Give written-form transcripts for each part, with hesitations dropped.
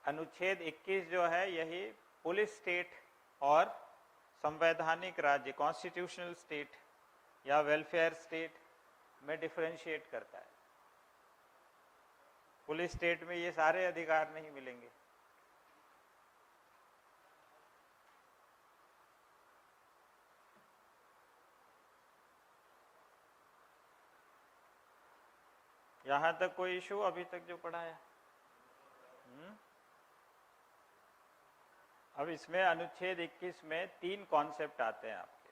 अनुच्छेद 21 जो है यही पुलिस स्टेट और संवैधानिक राज्य कॉन्स्टिट्यूशनल स्टेट या वेलफेयर स्टेट में डिफरेंशिएट करता है। पुलिस स्टेट में ये सारे अधिकार नहीं मिलेंगे। यहां तक कोई इशू अभी तक जो पढ़ा है? अब इसमें अनुच्छेद 21 में 3 कॉन्सेप्ट आते हैं आपके।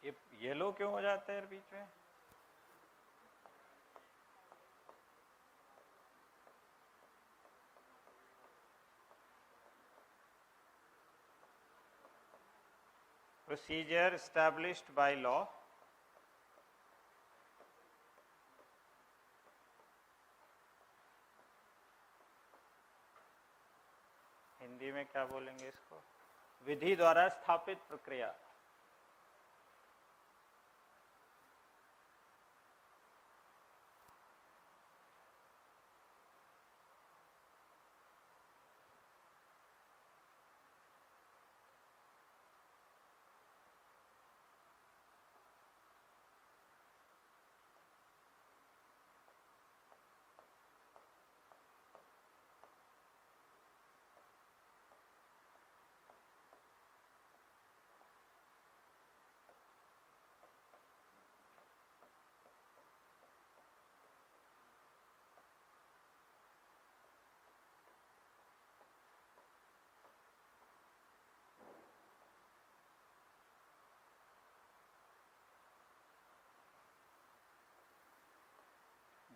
ये येलो क्यों हो जाता है बीच में? Procedure established by law Hindi में क्या बोलेंगे इसको? विधि द्वारा स्थापित प्रक्रिया।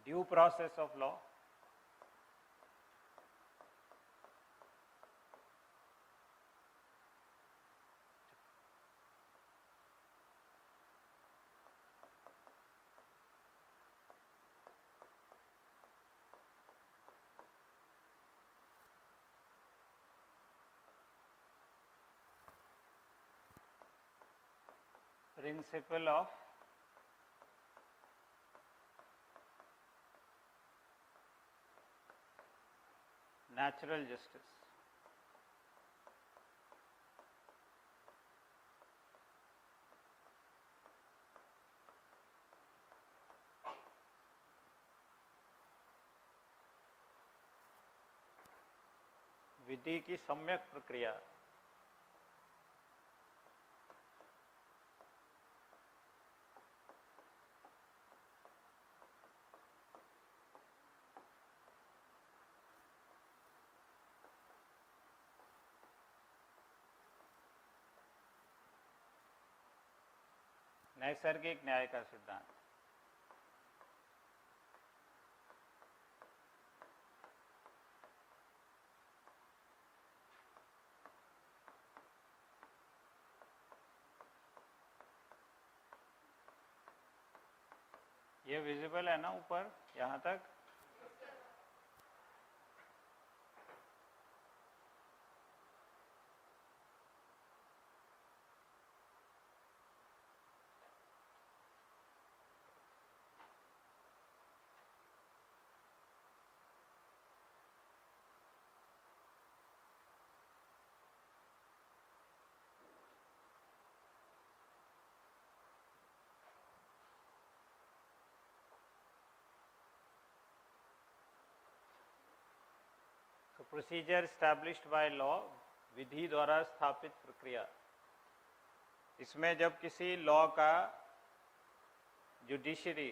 Due process of law, principle of natural justice। विधि की सम्यक प्रक्रिया। नैसर्गिक न्याय का सिद्धांत। ये विजिबल है ना ऊपर यहां तक? प्रोसीजर स्टैब्लिश्ड बाय लॉ, विधि द्वारा स्थापित प्रक्रिया। इसमें जब किसी लॉ का जुडिशरी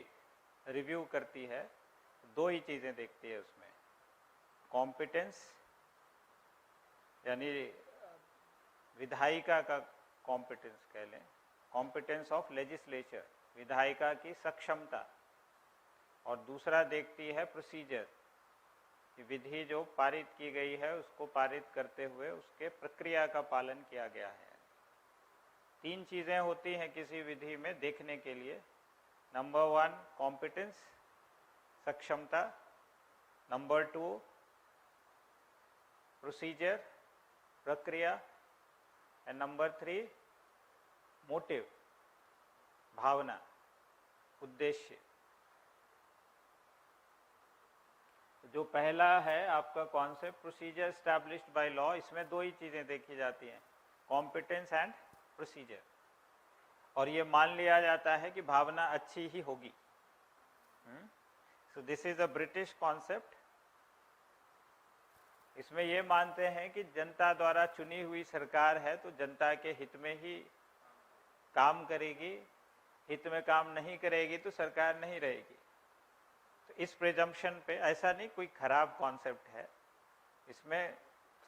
रिव्यू करती है तो 2 ही चीज़ें देखती है उसमें, कॉम्पिटेंस यानी विधायिका का कॉम्पिटेंस कह लें, कॉम्पिटेंस ऑफ लेजिस्लेचर, विधायिका की सक्षमता, और दूसरा देखती है प्रोसीजर, विधि जो पारित की गई है उसको पारित करते हुए उसके प्रक्रिया का पालन किया गया है। 3 चीज़ें होती हैं किसी विधि में देखने के लिए। नंबर 1 कॉम्पिटेंस, सक्षमता, नंबर 2 प्रोसीजर, प्रक्रिया, एंड नंबर 3 मोटिव, भावना। उद्देश्य। जो पहला है आपका concept procedure established by law, इसमें दो ही चीजें देखी जाती हैं, कॉम्पिटेंस एंड प्रोसीजर। और ये मान लिया जाता है कि भावना अच्छी ही होगी। So this is a British concept. इसमें ये मानते हैं कि जनता द्वारा चुनी हुई सरकार है तो जनता के हित में ही काम करेगी, हित में काम नहीं करेगी तो सरकार नहीं रहेगी। तो इस प्रिजम्पशन पे, ऐसा नहीं कोई खराब कॉन्सेप्ट है, इसमें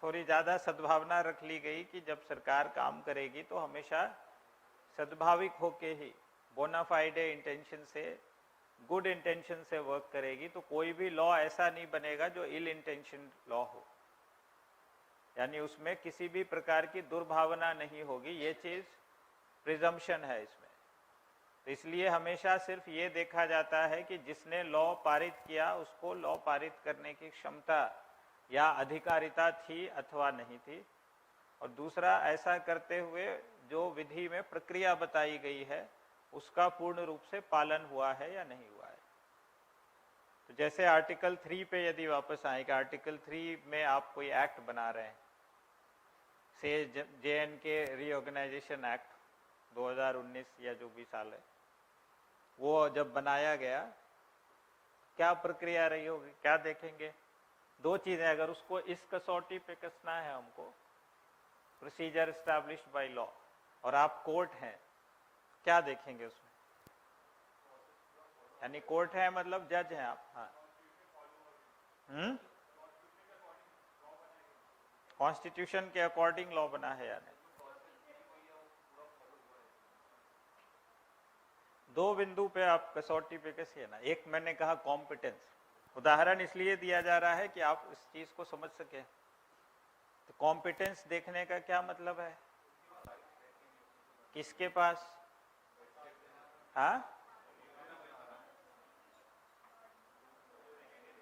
थोड़ी ज़्यादा सद्भावना रख ली गई कि जब सरकार काम करेगी तो हमेशा सद्भाविक होके ही, बोनाफाइडे इंटेंशन से, गुड इंटेंशन से वर्क करेगी। तो कोई भी लॉ ऐसा नहीं बनेगा जो इल इंटेंशन लॉ हो, यानी उसमें किसी भी प्रकार की दुर्भावना नहीं होगी। ये चीज़ प्रिजम्पशन है इसमें। तो इसलिए हमेशा सिर्फ ये देखा जाता है कि जिसने लॉ पारित किया उसको लॉ पारित करने की क्षमता या अधिकारिता थी अथवा नहीं थी, और दूसरा ऐसा करते हुए जो विधि में प्रक्रिया बताई गई है उसका पूर्ण रूप से पालन हुआ है या नहीं हुआ है। तो जैसे आर्टिकल 3 पे यदि वापस आए कि आर्टिकल 3 में आप कोई एक्ट बना रहे हैं, से JNK रीऑर्गेनाइजेशन एक्ट 2019 या जो भी साल है, वो जब बनाया गया क्या प्रक्रिया रही होगी, क्या देखेंगे? दो चीजें, अगर उसको इस कसौटी पे कसना है हमको, प्रोसीजर एस्टैब्लिश्ड बाय लॉ, और आप कोर्ट हैं, क्या देखेंगे उसमें? यानी कोर्ट है मतलब जज हैं आप। हाँ, कॉन्स्टिट्यूशन के अकॉर्डिंग लॉ बना है या नहीं? दो बिंदु पे आप कसौटी पे कैसे है ना। एक मैंने कहा कॉम्पिटेंस, उदाहरण इसलिए दिया जा रहा है कि आप इस चीज को समझ सके। तो कॉम्पिटेंस देखने का क्या मतलब है? किसके पास? हाँ,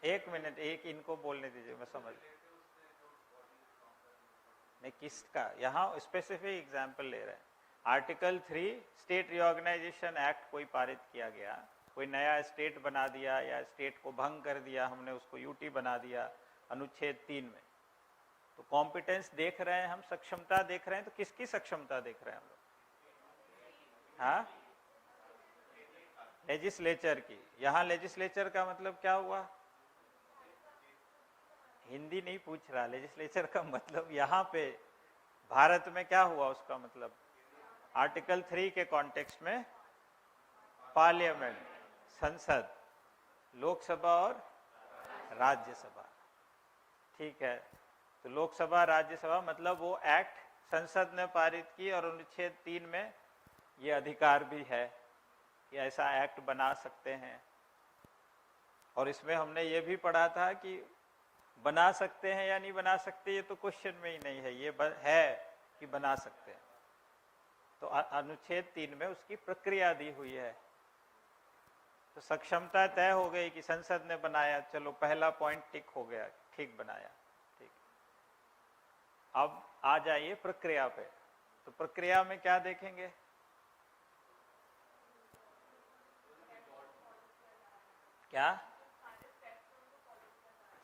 एक मिनट, एक इनको बोलने दीजिए, मैं समझ नहीं किसका। यहाँ स्पेसिफिक एग्जाम्पल ले रहे हैं। आर्टिकल 3 स्टेट रीऑर्गेनाइजेशन एक्ट कोई पारित किया गया, कोई नया स्टेट बना दिया या स्टेट को भंग कर दिया हमने, उसको यूटी बना दिया अनुच्छेद 3 में। तो कॉम्पिटेंस देख रहे हैं हम, सक्षमता देख रहे हैं, तो किसकी सक्षमता देख रहे हैं हम लोग? हाँ, लेजिस्लेचर की। यहाँ लेजिस्लेचर का मतलब क्या हुआ? हिंदी नहीं पूछ रहा, लेजिस्लेचर का मतलब यहाँ पे भारत में क्या हुआ उसका मतलब। आर्टिकल 3 के कॉन्टेक्स्ट में पार्लियामेंट, संसद, लोकसभा और राज्यसभा, ठीक है। तो लोकसभा राज्यसभा मतलब वो एक्ट संसद ने पारित की, और अनुच्छेद 3 में ये अधिकार भी है कि ऐसा एक्ट बना सकते हैं। और इसमें हमने ये भी पढ़ा था कि बना सकते हैं या नहीं बना सकते ये तो क्वेश्चन में ही नहीं है, ये है कि बना सकते हैं। तो अनुच्छेद 3 में उसकी प्रक्रिया दी हुई है। तो सक्षमता तय हो गई कि संसद ने बनाया, चलो पहला पॉइंट टिक हो गया, ठीक बनाया, ठीक। अब आ जाइए प्रक्रिया पे। तो प्रक्रिया में क्या देखेंगे? क्या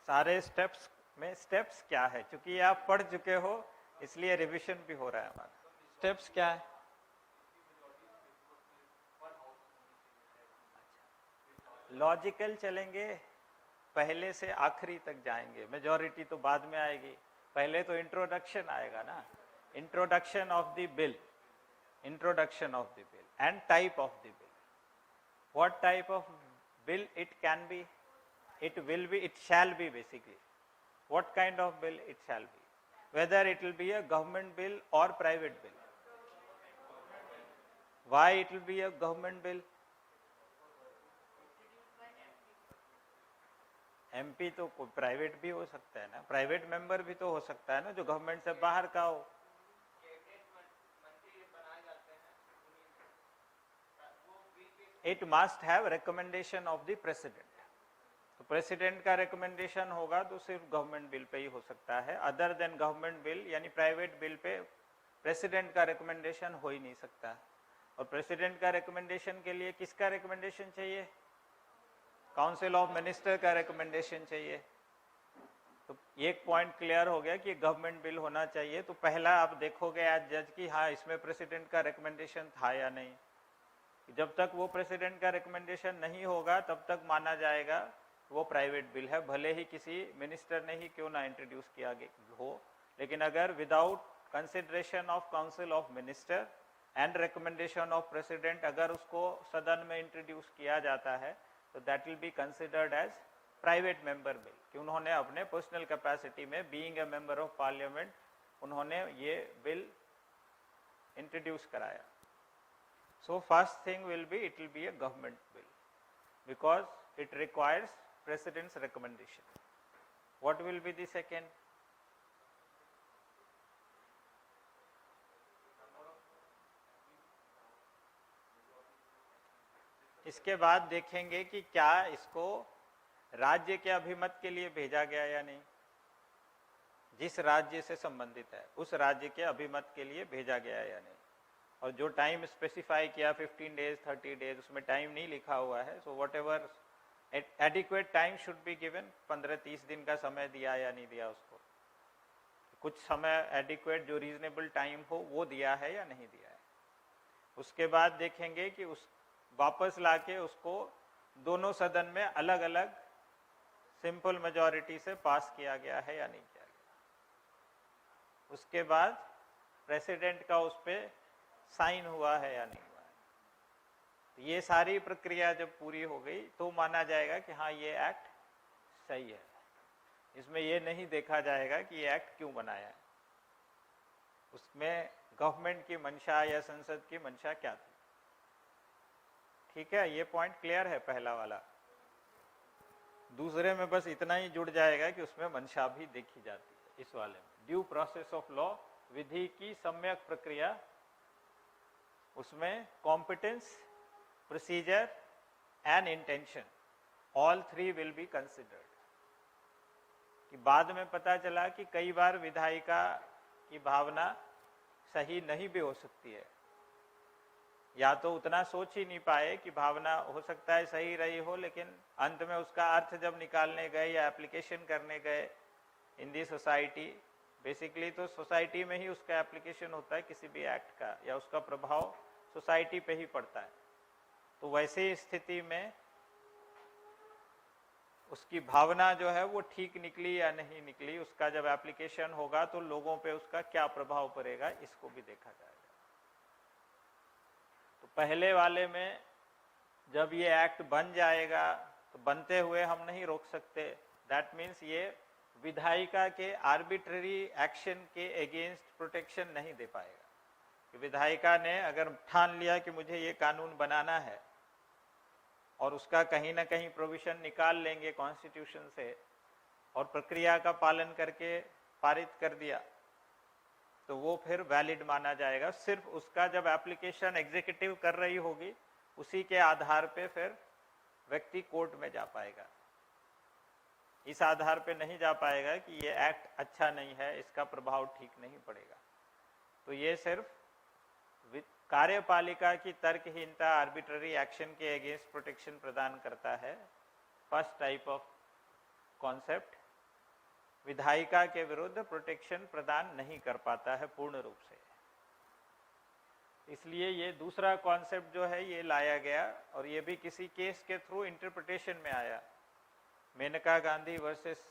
सारे स्टेप्स में? स्टेप्स क्या है? क्योंकि आप पढ़ चुके हो इसलिए रिवीजन भी हो रहा है हमारा। स्टेप्स क्या है? लॉजिकल चलेंगे, पहले से आखिरी तक जाएंगे, मेजॉरिटी तो बाद में आएगी। पहले तो इंट्रोडक्शन आएगा ना, introduction of the bill, introduction of the bill and type of the bill. What type of bill it can be, it will be, it shall be basically. What kind of bill it shall be? Whether it will be a government bill or private bill. Why it will be a government bill? MP तो private भी हो सकता है ना, private member भी तो हो सकता है ना जो गवर्नमेंट से बाहर का हो। It must have recommendation of the president. तो प्रेसिडेंट का रिकमेंडेशन होगा तो सिर्फ गवर्नमेंट बिल पे ही हो सकता है। अदर देन गवर्नमेंट बिल यानी प्राइवेट बिल पे प्रेसिडेंट का रिकमेंडेशन हो ही नहीं सकता। और प्रेसिडेंट का रिकमेंडेशन के लिए किसका रिकमेंडेशन चाहिए? काउंसिल ऑफ मिनिस्टर का रिकमेंडेशन चाहिए। तो एक पॉइंट क्लियर हो गया कि गवर्नमेंट बिल होना चाहिए। तो पहला आप देखोगे एज जज कि हाँ इसमें प्रेसिडेंट का रिकमेंडेशन था या नहीं। जब तक वो प्रेसिडेंट का रिकमेंडेशन नहीं होगा तब तक माना जाएगा वो प्राइवेट बिल है, भले ही किसी मिनिस्टर ने ही क्यों ना इंट्रोड्यूस किया हो। लेकिन अगर without consideration of council of minister and recommendation of president अगर उसको सदन में इंट्रोड्यूस किया जाता है तो that will be considered as private member bill, कि उन्होंने अपने पर्सनल कैपेसिटी में being a member of parliament उन्होंने ये बिल इंट्रोड्यूस कराया। So first thing will be, it will be a government bill because it requires president's recommendation. What will be the second? इसके बाद देखेंगे कि क्या इसको राज्य के अभिमत के लिए भेजा गया या नहीं। जिस राज्य से संबंधित है उस राज्य के अभिमत के लिए भेजा गया या नहीं। और जो टाइम स्पेसिफाई किया 15 डेज 30 डेज उसमें टाइम नहीं लिखा हुआ है। So what ever adequate time should be given. 15-30 दिन का समय दिया या नहीं दिया उसको, कुछ समय एडिक्वेट जो रीजनेबल टाइम हो वो दिया है या नहीं दिया है। उसके बाद देखेंगे कि उस वापस लाके उसको दोनों सदन में अलग अलग सिंपल मेजॉरिटी से पास किया गया है या नहीं किया गया। उसके बाद प्रेसिडेंट का उस पर साइन हुआ है या नहीं हुआ है। ये सारी प्रक्रिया जब पूरी हो गई तो माना जाएगा कि हाँ ये एक्ट सही है। इसमें ये नहीं देखा जाएगा कि ये एक्ट क्यों बनाया है, उसमें गवर्नमेंट की मंशा या संसद की मंशा क्या थी। ठीक है, ये पॉइंट क्लियर है पहला वाला। दूसरे में बस इतना ही जुड़ जाएगा कि उसमें मंशा भी देखी जाती है। इस वाले में ड्यू प्रोसेस ऑफ लॉ, विधि की सम्यक प्रक्रिया, उसमें competence, procedure and intention all three will be considered. कि बाद में पता चला कि कई बार विधायिका की भावना सही नहीं भी हो सकती है, या तो उतना सोच ही नहीं पाए कि भावना हो सकता है सही रही हो, लेकिन अंत में उसका अर्थ जब निकालने गए या एप्लीकेशन करने गए इन दी सोसाइटी, बेसिकली तो सोसाइटी में ही उसका एप्लीकेशन होता है किसी भी एक्ट का, या उसका प्रभाव सोसाइटी पे ही पड़ता है। तो वैसी स्थिति में उसकी भावना जो है वो ठीक निकली या नहीं निकली, उसका जब एप्लीकेशन होगा तो लोगों पे उसका क्या प्रभाव पड़ेगा, इसको भी देखा जाएगा। तो पहले वाले में जब ये एक्ट बन जाएगा तो बनते हुए हम नहीं रोक सकते। दैट मीन्स ये विधायिका के आर्बिट्ररी एक्शन के अगेंस्ट प्रोटेक्शन नहीं दे पाएगा। कि विधायिका ने अगर ठान लिया कि मुझे ये कानून बनाना है और उसका कहीं ना कहीं प्रोविजन निकाल लेंगे कॉन्स्टिट्यूशन से और प्रक्रिया का पालन करके पारित कर दिया, तो वो फिर वैलिड माना जाएगा। सिर्फ उसका जब एप्लीकेशन एग्जीक्यूटिव कर रही होगी उसी के आधार पे फिर व्यक्ति कोर्ट में जा पाएगा। इस आधार पे नहीं जा पाएगा कि ये एक्ट अच्छा नहीं है, इसका प्रभाव ठीक नहीं पड़ेगा। तो ये सिर्फ कार्यपालिका की तर्कहीनता, आर्बिट्ररी एक्शन के अगेंस्ट प्रोटेक्शन प्रदान करता है। फर्स्ट टाइप ऑफ कॉन्सेप्ट विधायिका के विरुद्ध प्रोटेक्शन प्रदान नहीं कर पाता है पूर्ण रूप से। इसलिए ये दूसरा कॉन्सेप्ट जो है ये लाया गया, और ये भी किसी केस के थ्रू इंटरप्रिटेशन में आया। Maneka Gandhi versus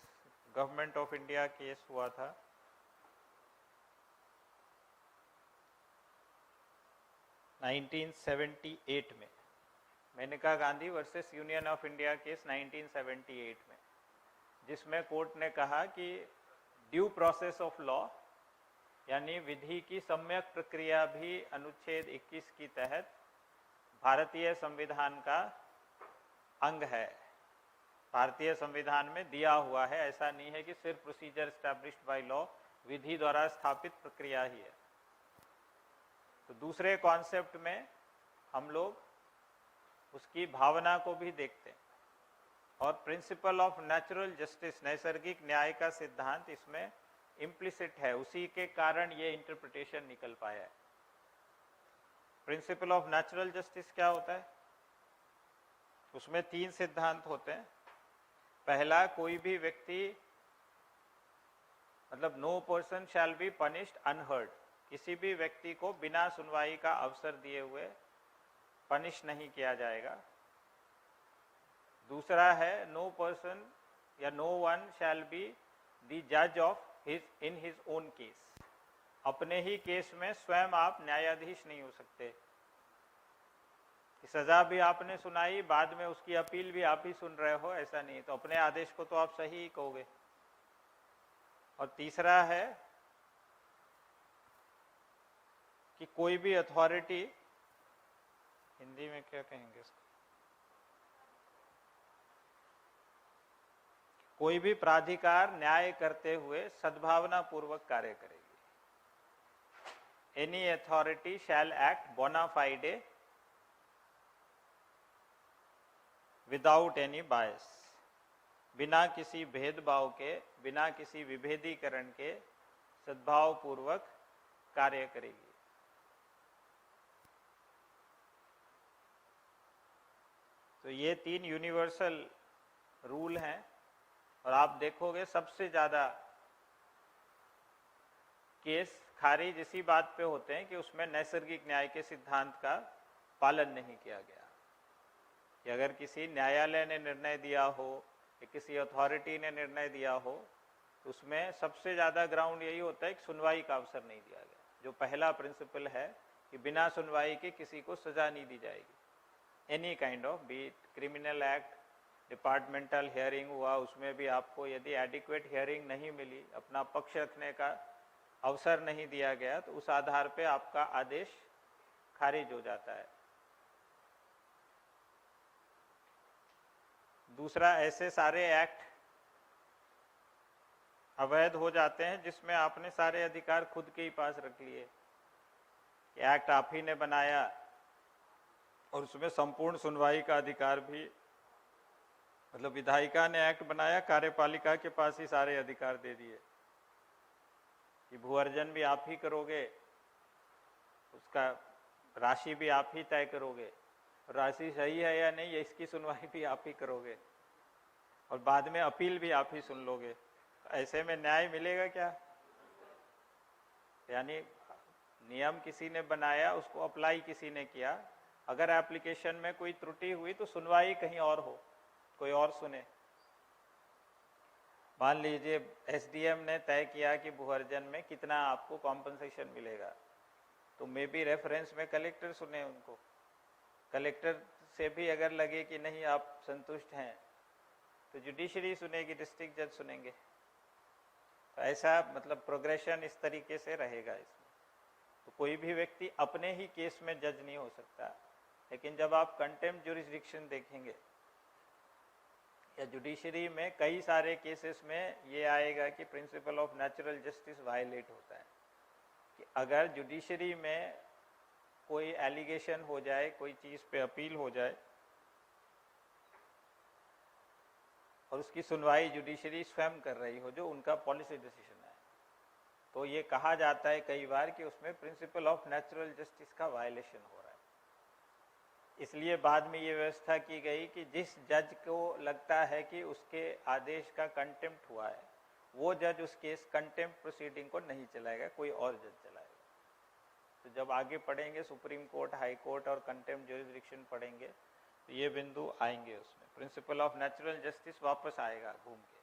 government of India case हुआ था। (1978) में Maneka Gandhi versus union of India case 1978 में, जिसमें कोर्ट ने कहा कि ड्यू प्रोसेस ऑफ लॉ यानी विधि की सम्यक प्रक्रिया भी अनुच्छेद 21 की तहत भारतीय संविधान का अंग है। भारतीय संविधान में दिया हुआ है, ऐसा नहीं है कि सिर्फ प्रोसीजर एस्टैब्लिश्ड बाय लॉ, विधि द्वारा स्थापित प्रक्रिया ही है। तो दूसरे कॉन्सेप्ट में हम लोग उसकी भावना को भी देखते हैं, और प्रिंसिपल ऑफ नेचुरल जस्टिस, नैसर्गिक न्याय का सिद्धांत इसमें इम्प्लिसिट है, उसी के कारण ये इंटरप्रिटेशन निकल पाया है। प्रिंसिपल ऑफ नेचुरल जस्टिस क्या होता है? उसमें 3 सिद्धांत होते हैं। पहला, कोई भी व्यक्ति मतलब no person shall be punished unheard, किसी भी व्यक्ति को बिना सुनवाई का अवसर दिए हुए पनिश नहीं किया जाएगा। दूसरा है, नो पर्सन या no one shall be the जज of his in his own case, अपने ही केस में स्वयं आप न्यायाधीश नहीं हो सकते। कि सजा भी आपने सुनाई, बाद में उसकी अपील भी आप ही सुन रहे हो, ऐसा नहीं। तो अपने आदेश को तो आप सही ही कहोगे। और तीसरा है कि कोई भी अथॉरिटी, हिंदी में क्या कहेंगे इसको, कोई भी प्राधिकार न्याय करते हुए सद्भावना पूर्वक कार्य करेगी। एनी अथॉरिटी शैल एक्ट बोना फाइडे विदाउट एनी बायस, बिना किसी भेदभाव के, बिना किसी विभेदीकरण के सद्भाव पूर्वक कार्य करेगी। तो ये 3 यूनिवर्सल रूल हैं। और आप देखोगे सबसे ज़्यादा केस खारिज इसी बात पे होते हैं कि उसमें नैसर्गिक न्याय के सिद्धांत का पालन नहीं किया गया। कि अगर किसी न्यायालय ने निर्णय दिया हो या किसी अथॉरिटी ने निर्णय दिया हो, तो उसमें सबसे ज़्यादा ग्राउंड यही होता है कि सुनवाई का अवसर नहीं दिया गया। जो पहला प्रिंसिपल है कि बिना सुनवाई के किसी को सजा नहीं दी जाएगी। Any kind of, B it criminal act, departmental hearing हुआ, उसमें भी आपको यदि एडिक्वेट हियरिंग नहीं मिली, अपना पक्ष रखने का अवसर नहीं दिया गया, तो उस आधार पे आपका आदेश खारिज हो जाता है। दूसरा, ऐसे सारे एक्ट अवैध हो जाते हैं जिसमें आपने सारे अधिकार खुद के ही पास रख लिए। एक्ट आप ही ने बनाया और उसमें संपूर्ण सुनवाई का अधिकार भी, मतलब विधायिका ने एक्ट बनाया, कार्यपालिका के पास ही सारे अधिकार दे दिए कि भू अर्जन भी आप ही करोगे, उसका राशि भी आप ही तय करोगे, राशि सही है या नहीं इसकी सुनवाई भी आप ही करोगे, और बाद में अपील भी आप ही सुन लोगे। ऐसे में न्याय मिलेगा क्या? यानी नियम किसी ने बनाया, उसको अप्लाई किसी ने किया, अगर एप्लीकेशन में कोई त्रुटि हुई तो सुनवाई कहीं और हो, कोई और सुने। मान लीजिए एसडीएम ने तय किया कि भूअर्जन में कितना आपको कॉम्पनसेशन मिलेगा, तो मे बी रेफरेंस में कलेक्टर सुने उनको। कलेक्टर से भी अगर लगे कि नहीं आप संतुष्ट हैं, तो जुडिशरी सुनेगी, डिस्ट्रिक्ट जज सुनेंगे। तो ऐसा मतलब प्रोग्रेशन इस तरीके से रहेगा इसमें। तो कोई भी व्यक्ति अपने ही केस में जज नहीं हो सकता। लेकिन जब आप कंटेम्प्ट ज्यूरिसडिक्शन देखेंगे या जुडिशरी में कई सारे केसेस में ये आएगा कि principle of natural justice violate होता है। कि अगर जुडिशरी में कोई एलिगेशन हो जाए, कोई चीज़ पे अपील हो जाए और उसकी सुनवाई जुडिशरी स्वयं कर रही हो, जो उनका पॉलिसी डिसीजन है, तो ये कहा जाता है कई बार कि उसमें प्रिंसिपल ऑफ नेचुरल जस्टिस का वायलेशन हो रहा है। इसलिए बाद में ये व्यवस्था की गई कि जिस जज को लगता है कि उसके आदेश का कंटेम्प्ट हुआ है, वो जज उस केस कंटेम्प्ट प्रोसीडिंग को नहीं चलाएगा, कोई और जज चलाएगा। तो जब आगे पढ़ेंगे सुप्रीम कोर्ट, हाई कोर्ट और कंटेम्प्ट ज्यूरिसडिक्शन पढ़ेंगे, तो ये बिंदु आएंगे, उसमें प्रिंसिपल ऑफ नेचुरल जस्टिस वापस आएगा घूम के।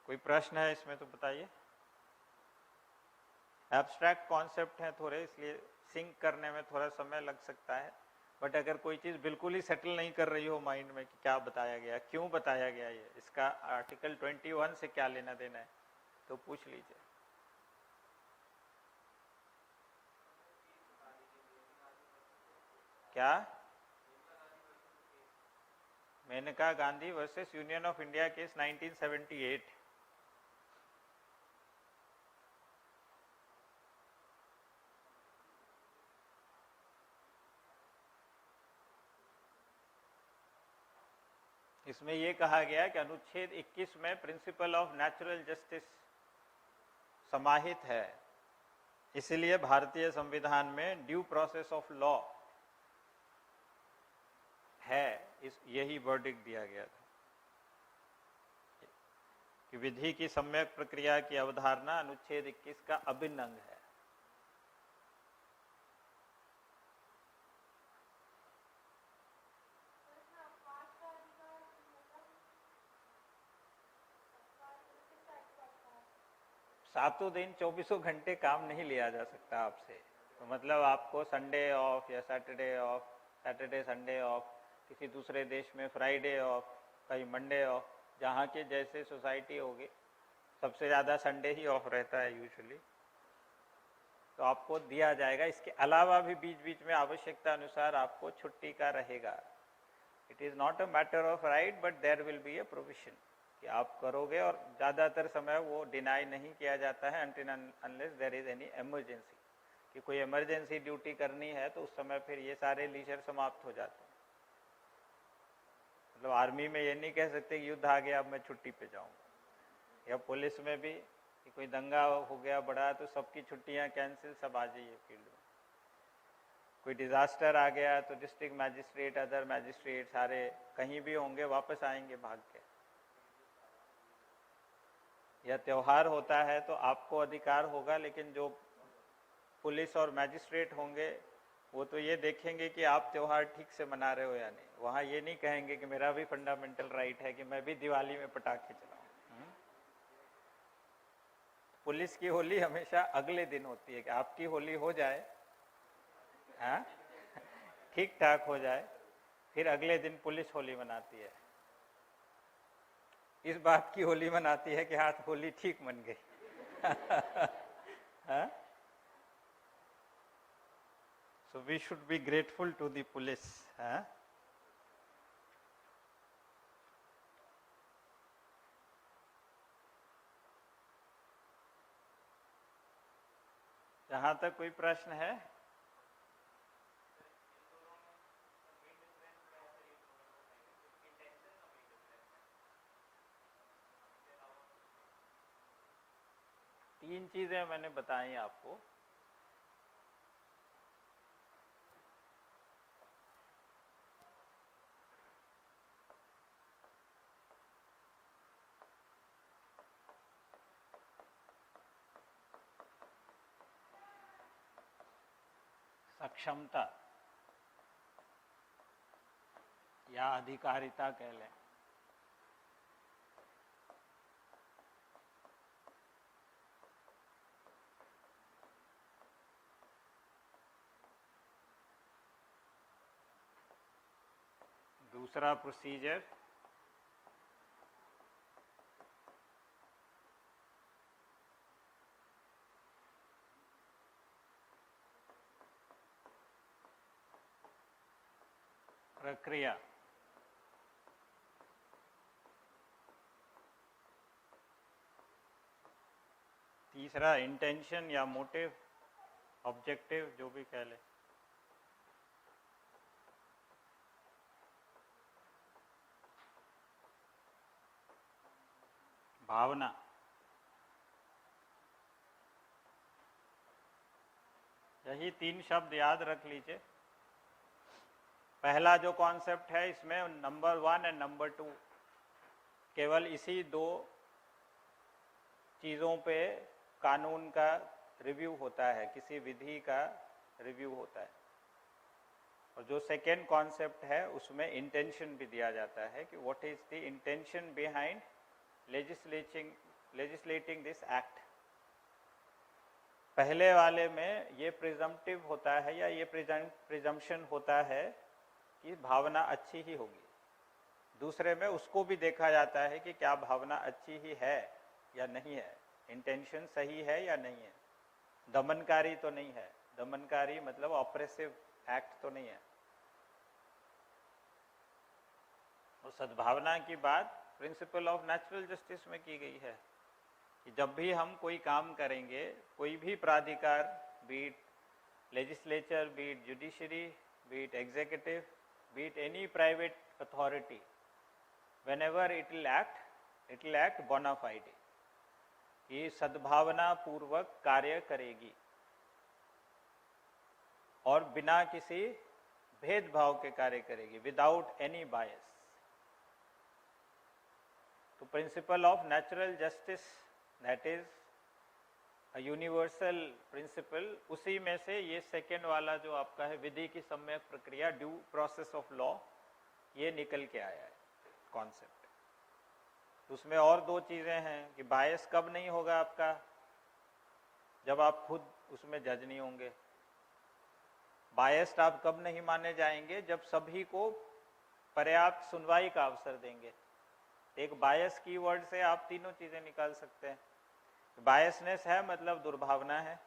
कोई प्रश्न है इसमें तो बताइए। एब्स्ट्रैक्ट कॉन्सेप्ट हैं थोड़े, इसलिए सिंक करने में थोड़ा समय लग सकता है। बट अगर कोई चीज़ बिल्कुल ही सेटल नहीं कर रही हो माइंड में कि क्या बताया गया, क्यों बताया गया, ये इसका आर्टिकल 21 से क्या लेना देना है, तो पूछ लीजिए। क्या? Maneka Gandhi versus union of India case 1978। इसमें यह कहा गया कि अनुच्छेद 21 में प्रिंसिपल ऑफ नेचुरल जस्टिस समाहित है। इसीलिए भारतीय संविधान में ड्यू प्रोसेस ऑफ लॉ है, यही वर्डिक्ट दिया गया था कि विधि की सम्यक प्रक्रिया की अवधारणा अनुच्छेद 21 का अभिन्न अंग है। सातों दिन 24 घंटे काम नहीं लिया जा सकता आपसे। तो मतलब आपको संडे ऑफ या Saturday of, Saturday Sunday off, किसी दूसरे देश में फ्राइडे ऑफ, कहीं मंडे ऑफ, जहाँ के जैसे सोसाइटी होगी सबसे ज़्यादा संडे ही ऑफ रहता है यूजुअली, तो आपको दिया जाएगा। इसके अलावा भी बीच बीच में आवश्यकता अनुसार आपको छुट्टी का रहेगा। It is not a matter of right but there will be a provision कि आप करोगे, और ज़्यादातर समय वो डिनाई नहीं किया जाता है until unless there is any emergency, कि कोई इमरजेंसी ड्यूटी करनी है तो उस समय फिर ये सारे लीजर समाप्त हो जाते हैं। मतलब आर्मी में ये नहीं कह सकते कि युद्ध आ गया अब मैं छुट्टी पे जाऊँगा, या पुलिस में भी कि कोई दंगा हो गया बड़ा तो सबकी छुट्टियां कैंसिल, सब आ जाइए फील्ड में। कोई डिजास्टर आ गया तो डिस्ट्रिक्ट मैजिस्ट्रेट, अदर मैजिस्ट्रेट सारे कहीं भी होंगे, वापस आएंगे भाग के। या त्यौहार होता है तो आपको अधिकार होगा, लेकिन जो पुलिस और मैजिस्ट्रेट होंगे वो तो ये देखेंगे कि आप त्यौहार ठीक से मना रहे हो या नहीं। वहाँ ये नहीं कहेंगे कि मेरा भी फंडामेंटल राइट है कि मैं भी दिवाली में पटाखे चलाऊं। पुलिस की होली हमेशा अगले दिन होती है कि आपकी होली हो जाए, हाँ ठीक ठाक हो जाए, फिर अगले दिन पुलिस होली मनाती है। इस बात की होली मनाती है कि हाँ होली ठीक मन गई। हाँ? So we should be grateful to the police. हाँ? जहाँ तक कोई प्रश्न है? तीन चीजें मैंने बताई आपको। सक्षमता या अधिकारिता कह लें, दूसरा प्रोसीजर, प्रक्रिया, तीसरा इंटेंशन या मोटिव, ऑब्जेक्टिव जो भी कह ले, भावना। यही तीन शब्द याद रख लीजिए। पहला जो कॉन्सेप्ट है इसमें नंबर 1 एंड नंबर 2, केवल इसी दो चीज़ों पे कानून का रिव्यू होता है, किसी विधि का रिव्यू होता है। और जो सेकेंड कॉन्सेप्ट है उसमें इंटेंशन भी दिया जाता है कि what is the intention behind legislating this act. पहले वाले में ये प्रिजम्पटिव होता है या ये प्रिजम्पशन होता है कि भावना अच्छी ही होगी। दूसरे में उसको भी देखा जाता है कि क्या भावना अच्छी ही है या नहीं है, इंटेंशन सही है या नहीं है, दमनकारी तो नहीं है, दमनकारी मतलब ऑपरेसिव एक्ट तो नहीं है। और सद्भावना की बात प्रिंसिपल ऑफ नेचुरल जस्टिस में की गई है कि जब भी हम कोई काम करेंगे, कोई भी प्राधिकार, be it legislature, be it judiciary, be it executive, be it any private authority, whenever it will act bona fide, ये सद्भावना पूर्वक कार्य करेगी। और बिना किसी भेदभाव के कार्य करेगी, विदाउट एनी बायस। तो principle of natural justice, that is a universal principle, उसी में से ये सेकेंड वाला जो आपका है विधि की सम्यक प्रक्रिया, ड्यू प्रोसेस ऑफ लॉ, ये निकल के आया है कॉन्सेप्ट। तो उसमें और दो चीजें हैं कि बायस कब नहीं होगा आपका, जब आप खुद उसमें जज नहीं होंगे। बायस्ड आप कब नहीं माने जाएंगे, जब सभी को पर्याप्त सुनवाई का अवसर देंगे। एक बायस कीवर्ड से आप तीनों चीजें निकाल सकते हैं। बायसनेस है मतलब दुर्भावना है,